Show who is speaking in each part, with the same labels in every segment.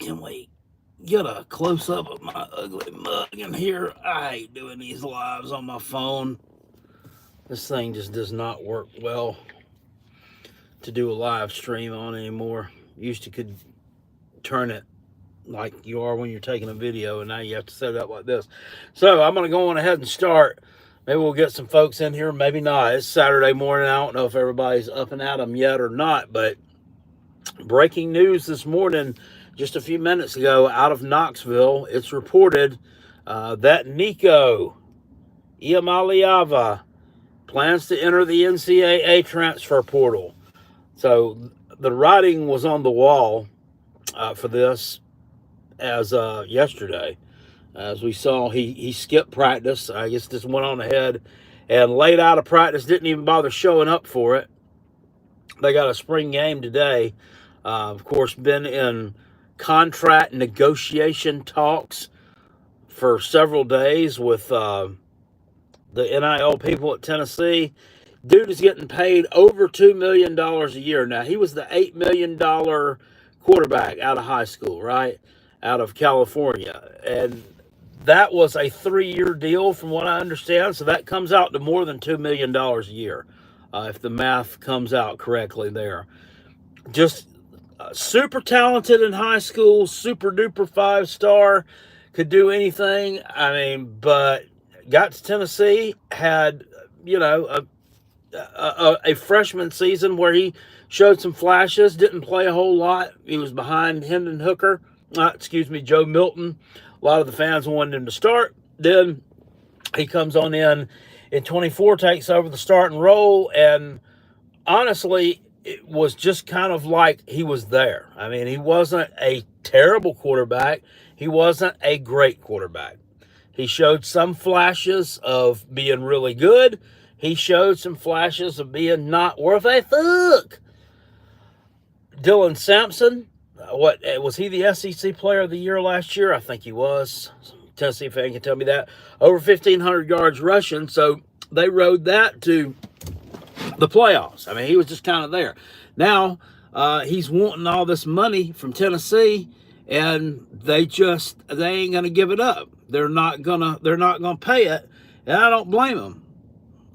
Speaker 1: can we get a close-up of my ugly mug in here? I hate doing these lives on my phone. This thing just does not work well to do a live stream on anymore. Used to could turn it like you are when you're taking a video, and now you have to set it up like this. So I'm going to go on ahead and start. Maybe we'll get some folks in here, maybe not. It's Saturday morning. I don't know if everybody's up and at them yet or not, but breaking news this morning, just a few minutes ago, out of Knoxville, it's reported that Nico Iamaliava plans to enter the NCAA transfer portal. So the writing was on the wall for this as yesterday. As we saw, he skipped practice. I guess just went on ahead and laid out a practice, didn't even bother showing up for it. They got a spring game today. Of course, been in contract negotiation talks for several days with the NIL people at Tennessee. Dude is getting paid over $2 million a year. Now, he was the $8 million quarterback out of high school, right? Out of California. And that was a 3-year deal from what I understand. So that comes out to more than $2 million a year, if the math comes out correctly there. Just super talented in high school, super duper 5-star, could do anything. I mean, but got to Tennessee, had, a freshman season where he showed some flashes, didn't play a whole lot. He was behind Hendon Hooker, Joe Milton. A lot of the fans wanted him to start. Then he comes on in 24, takes over the starting role, and honestly, it was just kind of like he was there. I mean, he wasn't a terrible quarterback. He wasn't a great quarterback. He showed some flashes of being really good. He showed some flashes of being not worth a fuck. Dylan Sampson, what was he, the SEC Player of the Year last year? I think he was. Tennessee fan can tell me that. Over 1,500 yards rushing, so they rode that to the playoffs. I mean, he was just kind of there. Now, he's wanting all this money from Tennessee, and they ain't gonna give it up. They're not gonna pay it, and I don't blame them.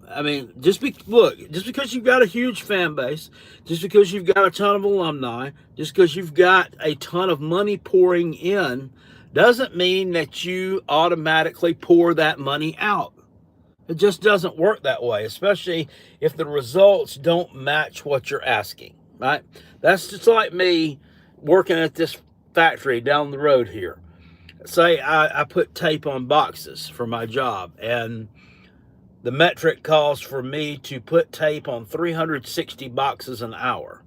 Speaker 1: I mean, just because you've got a huge fan base, just because you've got a ton of alumni, just because you've got a ton of money pouring in, doesn't mean that you automatically pour that money out. It just doesn't work that way, especially if the results don't match what you're asking, right? That's just like me working at this factory down the road here. Say I put tape on boxes for my job, and the metric calls for me to put tape on 360 boxes an hour.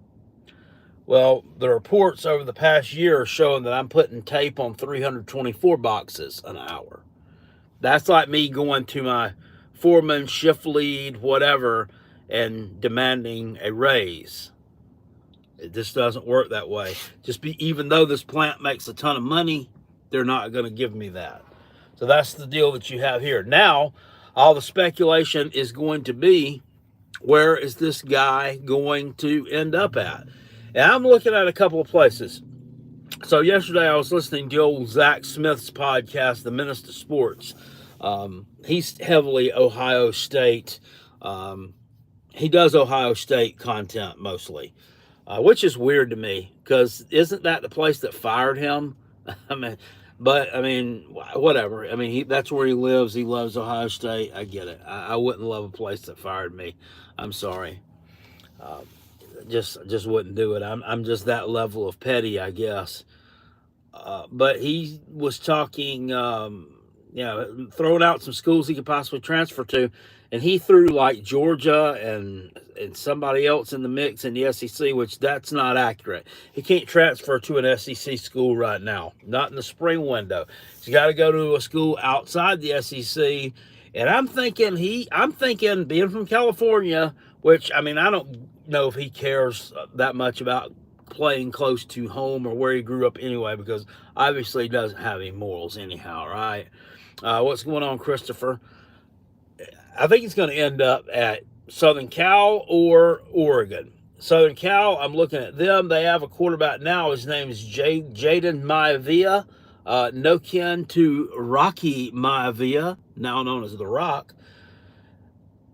Speaker 1: Well, the reports over the past year are showing that I'm putting tape on 324 boxes an hour. That's like me going to my foreman, shift lead, whatever, and demanding a raise. It just doesn't work that way. Even though this plant makes a ton of money, they're not going to give me that. So that's the deal that you have here. Now, all the speculation is going to be, where is this guy going to end up at? And I'm looking at a couple of places. So yesterday I was listening to old Zach Smith's podcast, The Minister of Sports. He's heavily Ohio State. He does Ohio State content mostly, which is weird to me, because isn't that the place that fired him? I mean, whatever. I mean, that's where he lives. He loves Ohio State. I get it. I wouldn't love a place that fired me. I'm sorry. Just wouldn't do it. I'm just that level of petty, I guess. But he was talking, throwing out some schools he could possibly transfer to, and he threw like Georgia and somebody else in the mix in the SEC, which that's not accurate. He can't transfer to an SEC school right now, not in the spring window. He's got to go to a school outside the SEC. And I'm thinking being from California, which, I mean, I don't know if he cares that much about playing close to home or where he grew up anyway, because obviously he doesn't have any morals anyhow, right? What's going on, Christopher? I think he's going to end up at Southern Cal or Oregon. Southern Cal, I'm looking at them. They have a quarterback now. His name is Jaden Maivia. No kin to Rocky Maivia, now known as The Rock.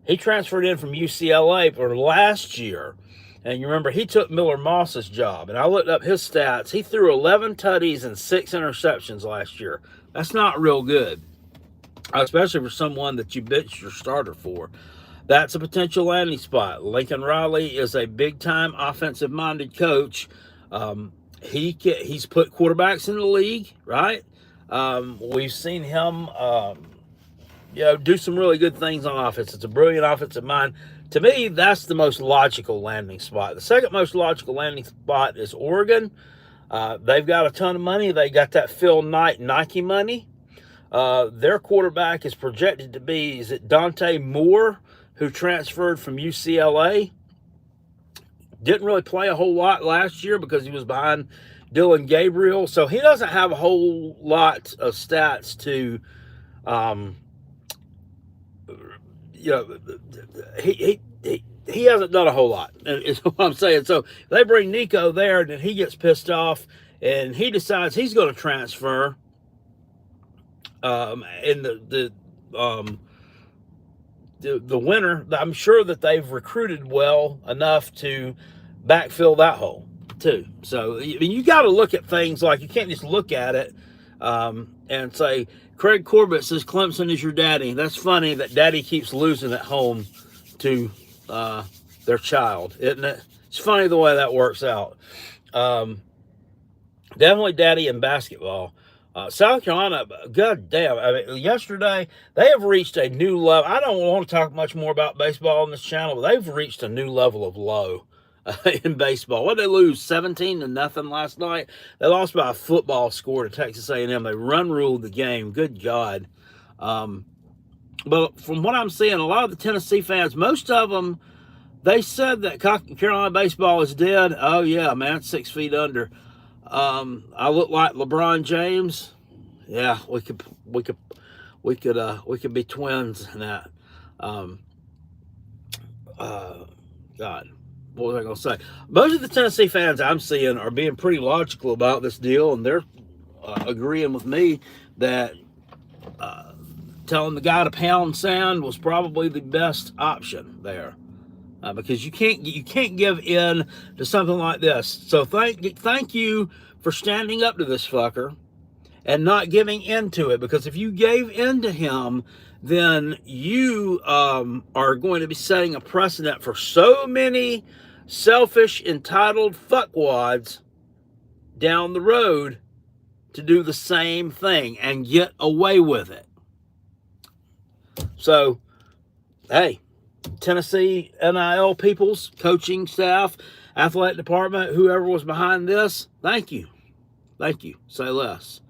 Speaker 1: He transferred in from UCLA for last year. And you remember, he took Miller Moss's job. And I looked up his stats. He threw 11 tutties and 6 interceptions last year. That's not real good, especially for someone that you benched your starter for. That's a potential landing spot. Lincoln Riley is a big-time offensive-minded coach. He's put quarterbacks in the league, right? We've seen him, do some really good things on offense. It's a brilliant offensive mind. To me, that's the most logical landing spot. The second most logical landing spot is Oregon. They've got a ton of money. They got that Phil Knight Nike money. Their quarterback is projected to be, is it Dante Moore, who transferred from UCLA. Didn't really play a whole lot last year because he was behind Dylan Gabriel. So he doesn't have a whole lot of stats to, he hasn't done a whole lot, is what I'm saying. So they bring Nico there, and then he gets pissed off, and he decides he's going to transfer. In the winter, I'm sure that they've recruited well enough to backfill that hole too. So I mean, you got to look at things like, you can't just look at it and say, Craig Corbett says Clemson is your daddy. That's funny that daddy keeps losing at home to their child, isn't it? It's funny the way that works out. Definitely daddy in basketball. South Carolina, god damn, I mean, yesterday, they have reached a new level. I don't want to talk much more about baseball on this channel, but they've reached a new level of low in baseball. What did they lose, 17-0 last night? They lost by a football score to Texas A&M. They ruled the game. Good God. But from what I'm seeing, a lot of the Tennessee fans, most of them, they said that Carolina baseball is dead. Oh, yeah, man, it's 6 feet under. I look like LeBron James. Yeah, we could be twins in that. God, what was I gonna say? Most of the Tennessee fans I'm seeing are being pretty logical about this deal, and they're agreeing with me that telling the guy to pound sand was probably the best option there. Because you can't give in to something like this. So thank you for standing up to this fucker and not giving in to it. Because if you gave in to him, then you are going to be setting a precedent for so many selfish, entitled fuckwads down the road to do the same thing and get away with it. So, hey, Tennessee NIL peoples, coaching staff, athletic department, whoever was behind this, thank you. Thank you. Say less.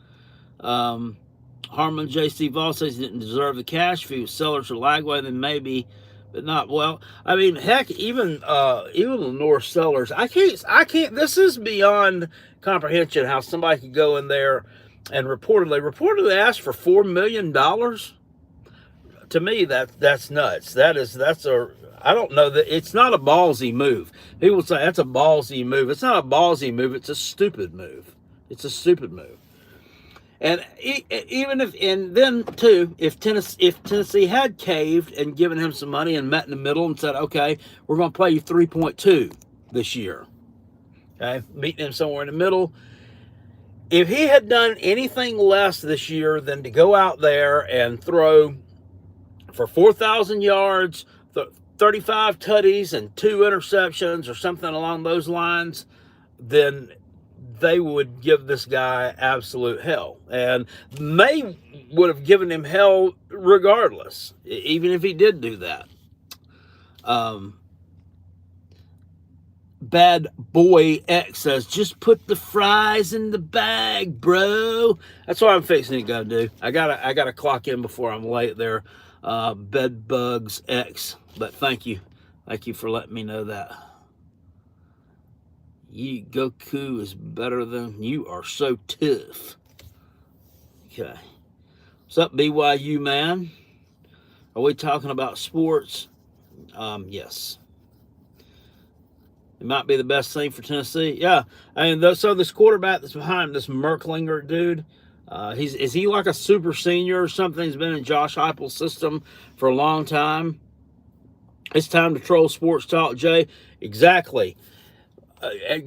Speaker 1: Harmon J.C. Voss says he didn't deserve the cash. If he was sellers or Lagway, then maybe, but not. Well, I mean, heck, even Lenore Sellers, I can't, this is beyond comprehension how somebody could go in there and reportedly ask for $4 million. To me, that's nuts. I don't know, that it's not a ballsy move. People say that's a ballsy move. It's not a ballsy move. It's a stupid move. It's a stupid move. And even if Tennessee had caved and given him some money and met in the middle and said, okay, we're going to play you 3.2 this year. Okay, meeting him somewhere in the middle. If he had done anything less this year than to go out there and throw for 4,000 yards, 35 tutties, and 2 interceptions or something along those lines, then they would give this guy absolute hell. And they would have given him hell regardless, even if he did do that. Bad Boy X says, just put the fries in the bag, bro. That's what I'm fixing to go do. I gotta clock in before I'm late there. Bed Bugs X, but thank you for letting me know that. Goku is better than you are, so tough. Okay, what's up, BYU man? Are we talking about sports? Yes. It might be the best thing for Tennessee. Yeah, and so this quarterback that's behind him, this Merklinger dude, is he like a super senior or something? He's been in Josh Heupel's system for a long time. It's time to troll sports talk, Jay. Exactly.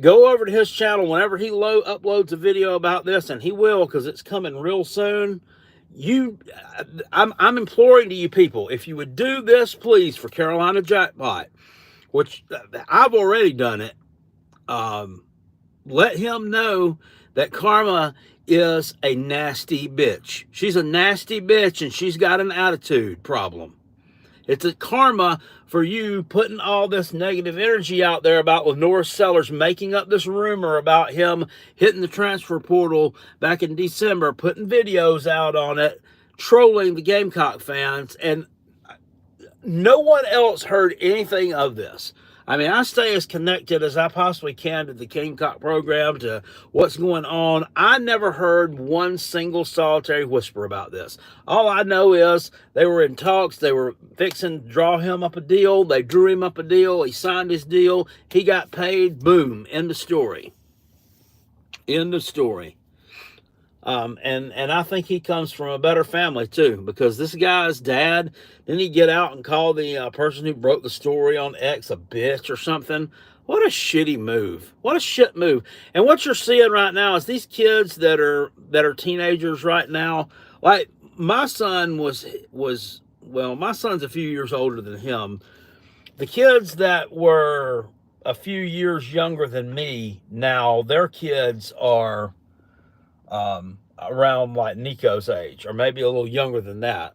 Speaker 1: Go over to his channel whenever he uploads a video about this, and he will, because it's coming real soon. I'm imploring to you people, if you would do this, please, for Carolina Jackpot, which I've already done it. Let him know that Karma is a nasty bitch. She's a nasty bitch, and she's got an attitude problem. It's a karma for you putting all this negative energy out there about Lenore Sellers, making up this rumor about him hitting the transfer portal back in December, putting videos out on it, trolling the Gamecock fans, and no one else heard anything of this. I mean, I stay as connected as I possibly can to the Gamecock program, to what's going on. I never heard one single solitary whisper about this. All I know is they were in talks. They were fixing to draw him up a deal. They drew him up a deal. He signed his deal. He got paid. Boom. End of story. End of story. And I think he comes from a better family too, because this guy's dad, didn't he get out and call the person who broke the story on X a bitch or something? What a shitty move. What a shit move. And what you're seeing right now is these kids that are teenagers right now. Like my son my son's a few years older than him. The kids that were a few years younger than me now, their kids are around like Nico's age, or maybe a little younger than that.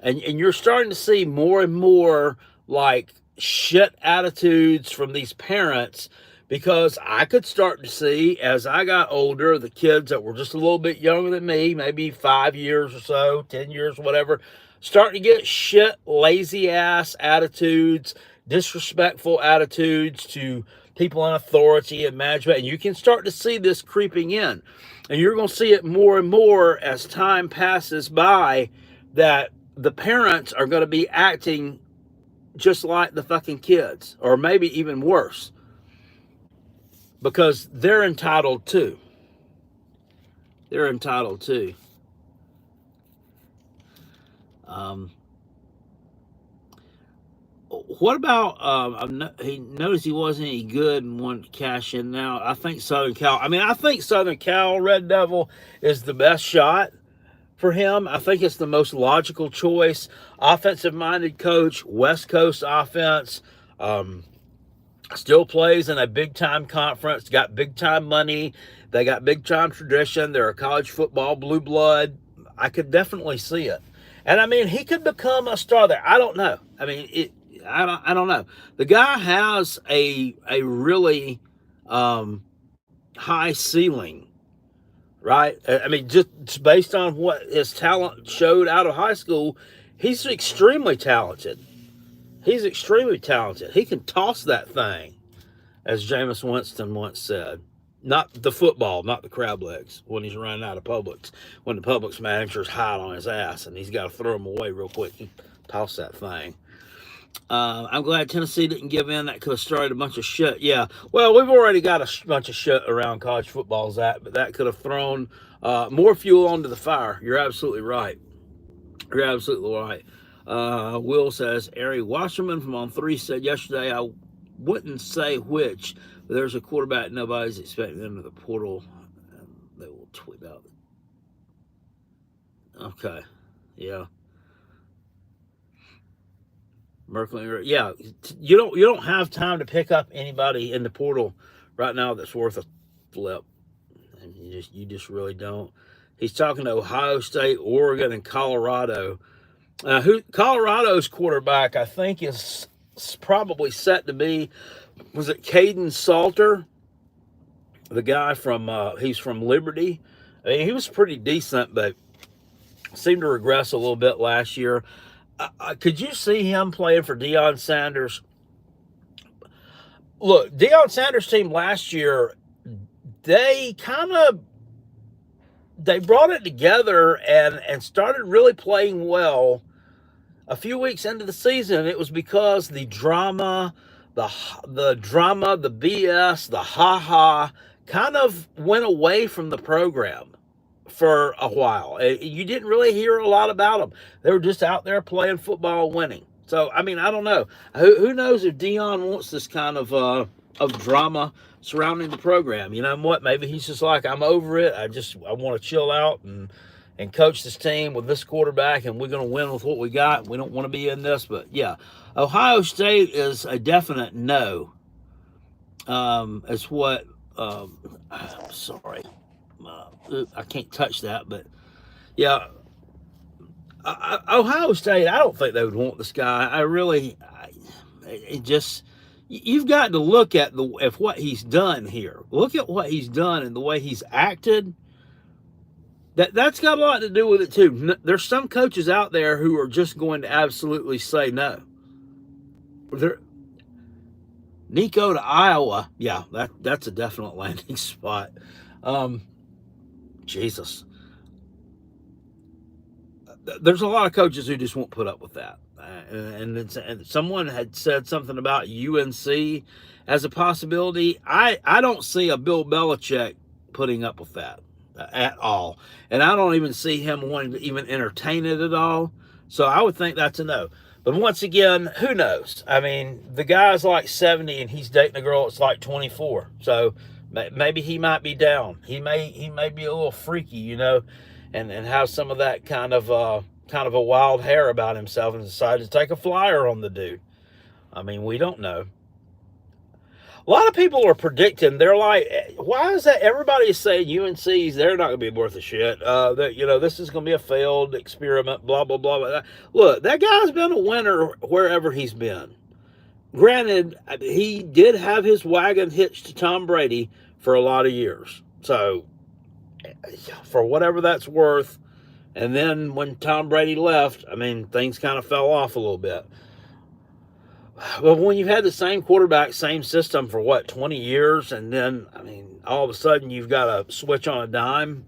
Speaker 1: And you're starting to see more and more like shit attitudes from these parents, because I could start to see, as I got older, the kids that were just a little bit younger than me, maybe 5 years or so, 10 years, whatever, starting to get shit, lazy ass attitudes, disrespectful attitudes to people in authority and management. And you can start to see this creeping in. And you're going to see it more and more as time passes by, that the parents are going to be acting just like the fucking kids, or maybe even worse, because they're entitled too. They're entitled too. What about, he noticed he wasn't any good and wanted to cash in now. I think Southern Cal Red Devil is the best shot for him. I think it's the most logical choice. Offensive-minded coach, West Coast offense, still plays in a big-time conference, got big-time money, they got big-time tradition, they're a college football blue blood. I could definitely see it. And I mean, he could become a star there. I don't know. I mean, I don't know. The guy has a really high ceiling, right? I mean, just based on what his talent showed out of high school, he's extremely talented. He's extremely talented. He can toss that thing, as Jameis Winston once said. Not the football, not the crab legs, when he's running out of Publix. When the Publix manager's hot on his ass and he's got to throw him away real quick and toss that thing. I'm glad Tennessee didn't give in. That could have started a bunch of shit. Yeah, well, we've already got a bunch of shit around college football, Zach, but that could have thrown more fuel onto the fire. You're absolutely right. You're absolutely right. Will says, Ari Wasserman from On 3 said yesterday, I wouldn't say which, but there's a quarterback nobody's expecting into the portal, and they will tweet out. Okay, yeah. Merklinger, yeah, you don't have time to pick up anybody in the portal right now that's worth a flip. And you just really don't. He's talking to Ohio State, Oregon, and Colorado. Colorado's quarterback, I think, is probably set to be, was it Caden Salter? The guy from he's from Liberty. I mean, he was pretty decent, but seemed to regress a little bit last year. Could you see him playing for Deion Sanders? Look, Deion Sanders' team last year, they brought it together and started really playing well a few weeks into the season. It was because the drama, the drama, the BS, the ha-ha kind of went away from the program for a while. You didn't really hear a lot about them. They were just out there playing football, winning. So I mean, I don't know. Who knows if Dion wants this kind of drama surrounding the program? You know what? Maybe he's just like, I'm over it. I want to chill out and coach this team with this quarterback, and we're going to win with what we got. We don't want to be in this, but yeah, Ohio State is a definite no. It's what. I'm sorry, I can't touch that, but yeah, Ohio State. I don't think they would want this guy. It just. You've got to look at what he's done here. Look at what he's done and the way he's acted. That's got a lot to do with it too. There's some coaches out there who are just going to absolutely say no. Nico to Iowa, yeah, that's a definite landing spot. Jesus, there's a lot of coaches who just won't put up with that. And someone had said something about UNC as a possibility. I don't see a Bill Belichick putting up with that at all. And I don't even see him wanting to even entertain it at all. So I would think that's a no. But once again, who knows? I mean, the guy's like 70 and he's dating a girl that's like 24. So maybe he might be down. He may be a little freaky, you know, and have some of that kind of a wild hair about himself and decide to take a flyer on the dude. I mean, we don't know. A lot of people are predicting. They're like, why is that? Everybody is saying UNC's, they're not going to be worth a shit. This is going to be a failed experiment, blah, blah, blah, blah. Look, that guy's been a winner wherever he's been. Granted, he did have his wagon hitched to Tom Brady for a lot of years. So, for whatever that's worth, and then when Tom Brady left, I mean, things kind of fell off a little bit. But when you've had the same quarterback, same system for 20 years, and then, I mean, all of a sudden you've got to switch on a dime.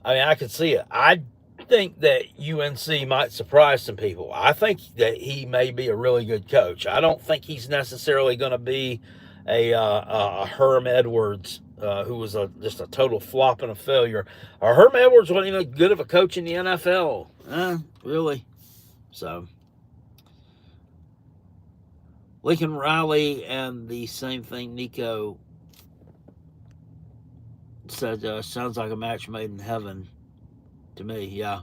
Speaker 1: I mean, I could see it. I think that UNC might surprise some people. I think that he may be a really good coach. I don't think he's necessarily going to be a Herm Edwards, who was just a total flop and a failure. Herm Edwards wasn't even good of a coach in the NFL. Really? So, Lincoln Riley and the same thing Nico said, sounds like a match made in heaven to me. Yeah,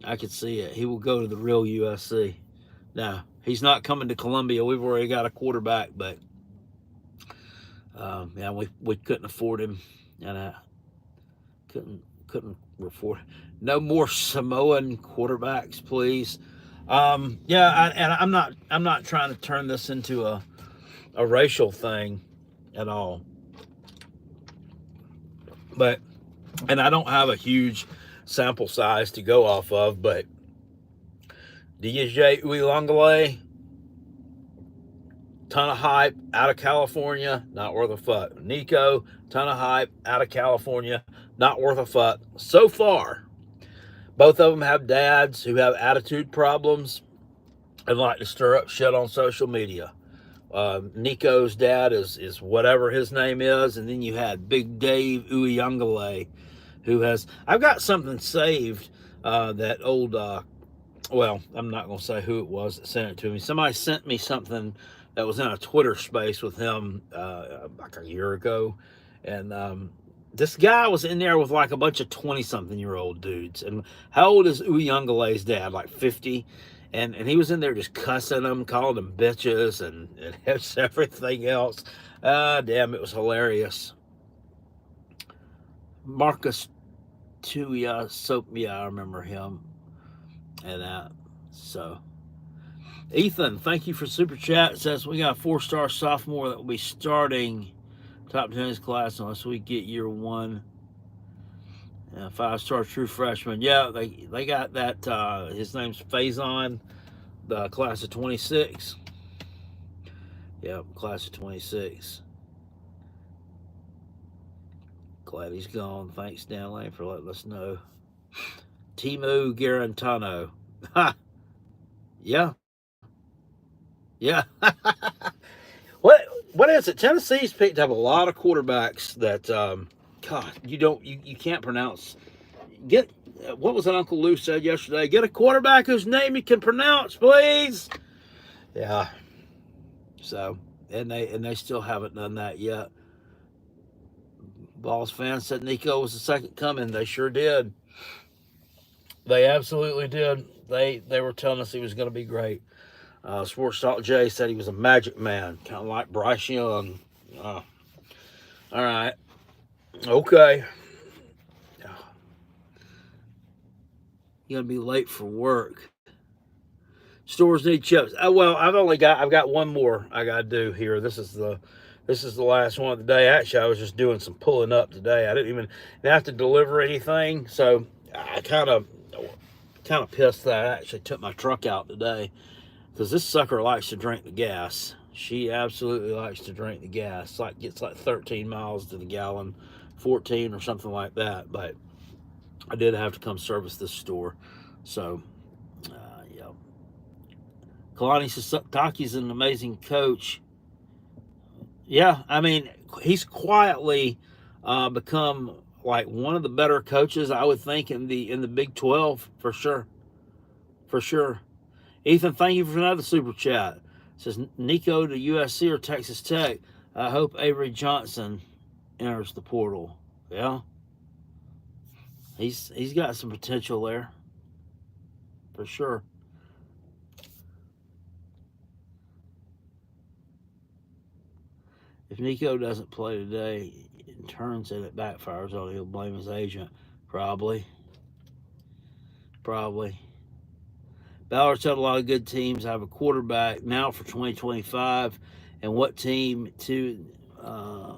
Speaker 1: I could see it. He will go to the real USC. Now, he's not coming to Columbia. We've already got a quarterback, but we couldn't afford him, and I couldn't afford no more Samoan quarterbacks, please. And I'm not trying to turn this into a racial thing at all. But, and I don't have a huge sample size to go off of, but DJ Uiagalelei, ton of hype out of California, not worth a fuck. Nico, ton of hype out of California, not worth a fuck. So far, both of them have dads who have attitude problems and like to stir up shit on social media. Nico's dad is whatever his name is, and then you had Big Dave Uiagalelei, who has. I've got something saved. That old. I'm not going to say who it was that sent it to me. Somebody sent me something that was in a Twitter space with him like a year ago, and this guy was in there with like a bunch of 20-something-year-old dudes. And how old is Uiagalelei's dad? Like 50? And he was in there just cussing them, calling them bitches, and everything else. Damn, it was hilarious. Marcus Tuia, I remember him. And so, Ethan, thank you for Super Chat. It says we got a 4-star sophomore that will be starting top 10 in his class unless we get year 1. 5-star true freshman. Yeah, they got that. His name's Faison, the class of 26. Yep, class of 26. Glad he's gone. Thanks, Dan Lane, for letting us know. Timu Garantano. Ha! Yeah. Yeah. what what is it? Tennessee's picked up a lot of quarterbacks that God, you can't pronounce. Get what was it Uncle Lou said yesterday? Get a quarterback whose name you can pronounce, please. Yeah. So and they still haven't done that yet. Balls fans said Nico was the second coming. They sure did. They absolutely did. They were telling us he was going to be great. Sports Talk Jay said he was a magic man, kind of like Bryce Young. Uh, all right. Okay. You're gonna be late for work. Stores need chips. Oh, well, I've got one more I gotta do here. This is the last one of the day. Actually, I was just doing some pulling up today. I didn't even have to deliver anything, so I kind of pissed that I actually took my truck out today because this sucker likes to drink the gas. She absolutely likes to drink the gas. Like gets like 13 miles to the gallon, 14 or something like that. But I did have to come service this store, so yeah. Kalani Sasaki an amazing coach. Yeah, I mean, he's quietly become like one of the better coaches I would think in the Big 12 for sure, for sure. Ethan, thank you for another super chat. It says Nico to USC or Texas Tech. I hope Avery Johnson enters the portal. Yeah, he's got some potential there for sure. If Nico doesn't play today and turns and it backfires on him, he'll blame his agent. Probably, probably. Ballard's had a lot of good teams. I have a quarterback now for 2025, and what team to, uh,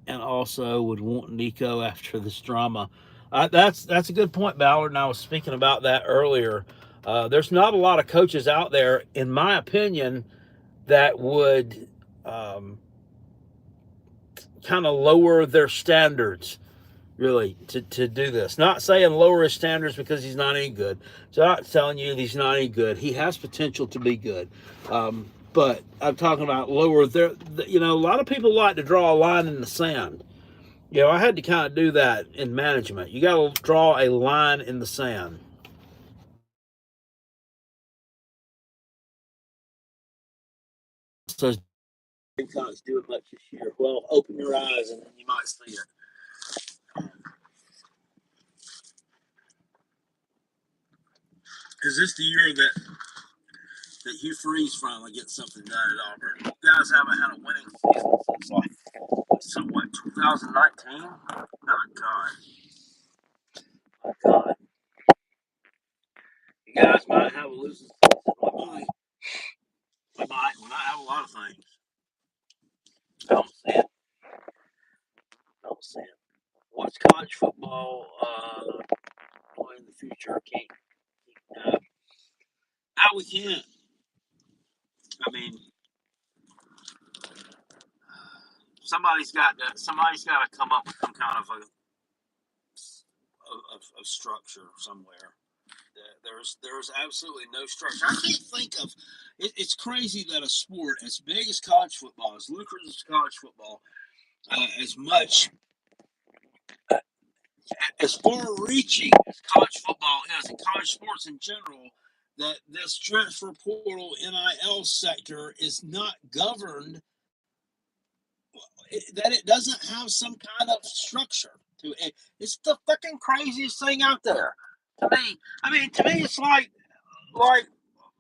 Speaker 1: and also would want Nico after this drama. That's a good point, Ballard. And I was speaking about that earlier. There's not a lot of coaches out there, in my opinion, that would kind of lower their standards really to do this. Not saying lower his standards because he's not any good. So I'm not telling you he's not any good. He has potential to be good. But I'm talking about lower their. A lot of people like to draw a line in the sand. I had to kind of do that in management. You got to draw a line in the sand. So Cox doing much this year. Well, open your eyes and then you might see it. Is this the year that Hugh Freeze finally gets something done at Auburn? You guys haven't had a winning season since what 2019? Oh God, oh God, you guys might have a losing season. We might have a lot of things. I don't see it. I don't see it. What's college football in the future? Can't. How we can't. I mean, somebody's got to come up with some kind of a structure somewhere. There's absolutely no structure. I can't think of. It's crazy that a sport as big as college football, as lucrative as college football, as much as far-reaching as college football is, and college sports in general, that this transfer portal NIL sector is not governed. That it doesn't have some kind of structure to it. It's the fucking craziest thing out there to me. I mean, to me, it's like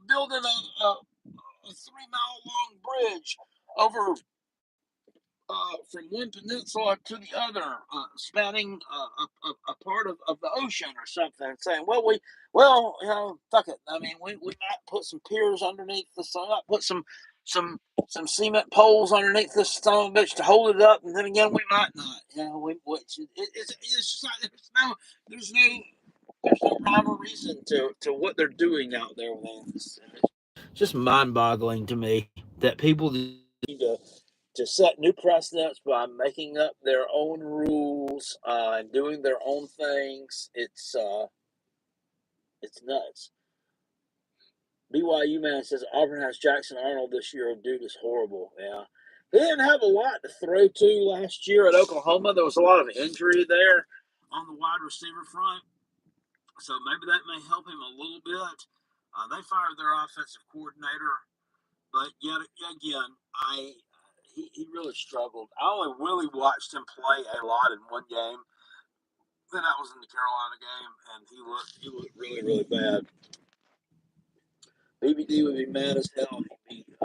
Speaker 1: building a 3 mile long bridge over from one peninsula to the other, spanning a part of the ocean or something, and saying, fuck it. I mean, we might put some piers underneath the sun, put some some cement poles underneath this stone bitch to hold it up, and then again, we might not. It's just like there's no rhyme or reason to what they're doing out there. It's just mind-boggling to me that people need to set new precedents by making up their own rules and doing their own things. It's nuts. BYU man says Auburn has Jackson Arnold this year. Dude is horrible. Yeah. He didn't have a lot to throw to last year at Oklahoma. There was a lot of injury there on the wide receiver front. So maybe that may help him a little bit. They fired their offensive coordinator. But yet again, he really struggled. I only really watched him play a lot in one game. Then that was in the Carolina game, and he looked really, really bad. BBD would be mad as hell. He'd be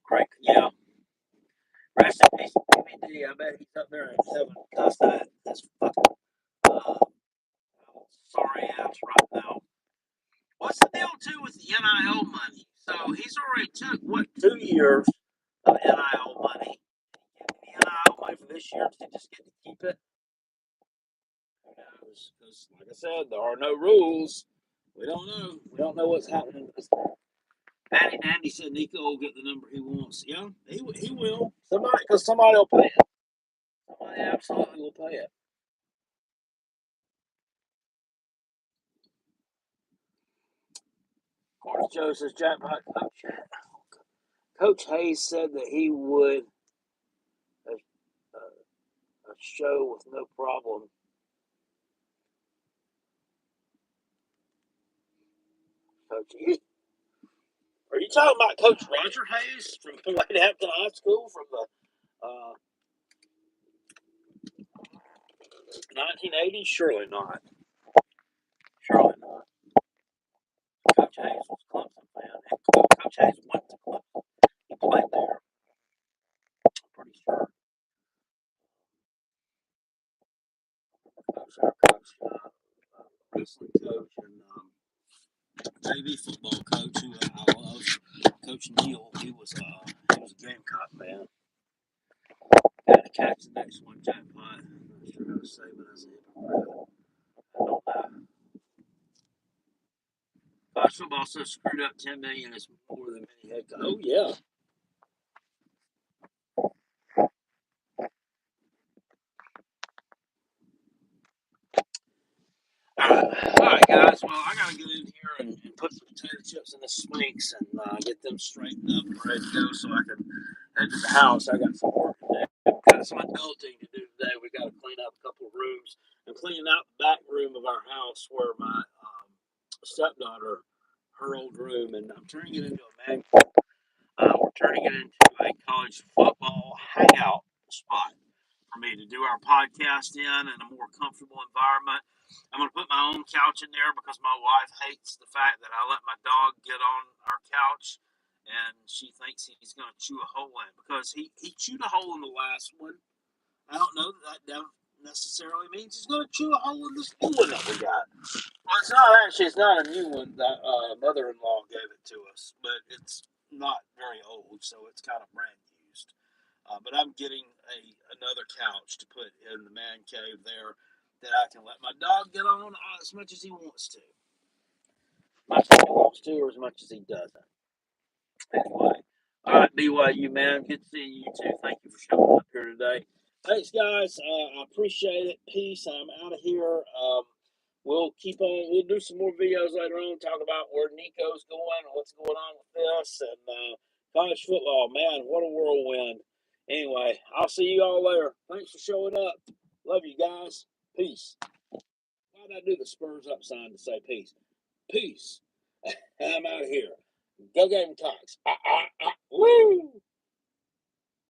Speaker 1: crank. Yeah. Rest in peace, BBD. I bet he's up there in heaven because that's fucking sorry ass right now. What's the deal too with the NIL money? So he's already took 2 years of NIL money. The NIL money for this year, does he just get to keep it? Who knows? Because like I said, there are no rules. We don't know. We don't know what's happening. Andy said Nico will get the number he wants. Yeah, he will. Somebody will pay it. Somebody absolutely will pay it. Corey Joe says jackpot Coach Hayes said that he would a show with no problem. Coach, are you talking about Coach Roger Hayes from Wade Hampton High School from the 1980s? Surely not. Surely not. Coach Hayes was a Clemson fan. And Coach Hayes went to Clemson. He played there. I'm pretty sure. Our coach, wrestling coach, and JV football coach who I love, Coach Neal. He was a Gamecock man. Got to catch the next one, jackpot. I'm not sure how to say, but I said, I don't know. College football so screwed up. 10 million is more than many head coaches. Oh yeah. All right, guys. Well, I gotta get in here and put some potato chips in the swinks and get them straightened up and ready to go, so I can head to the house. I got some work to do. Got some adulting to do today. We got to clean up a couple of rooms and clean out the back room of our house where my stepdaughter, her old room, and I'm turning it into a man. We're turning it into a college football hangout spot for me to do our podcast in a more comfortable environment. I'm going to put my own couch in there because my wife hates the fact that I let my dog get on our couch, and she thinks he's going to chew a hole in it because he chewed a hole in the last one. I don't know that necessarily means he's going to chew a hole in this new one that we got. Well, it's not a new one. That mother-in-law gave it to us, but it's not very old, so it's kind of brand used. But I'm getting another couch to put in the man cave there that I can let my dog get on as much as he wants to. As much as he wants to or as much as he doesn't. Anyway. All right, BYU, man. Good seeing you too. Thank you for showing up here today. Thanks, guys. I appreciate it. Peace. I'm out of here. We'll keep on. We'll do some more videos later on, talk about where Nico's going and what's going on with this and college football. Man, what a whirlwind. Anyway, I'll see you all later. Thanks for showing up. Love you guys. Peace. Why'd I do the Spurs up sign to say peace? Peace. I'm out of here. Go Gamecocks. Woo!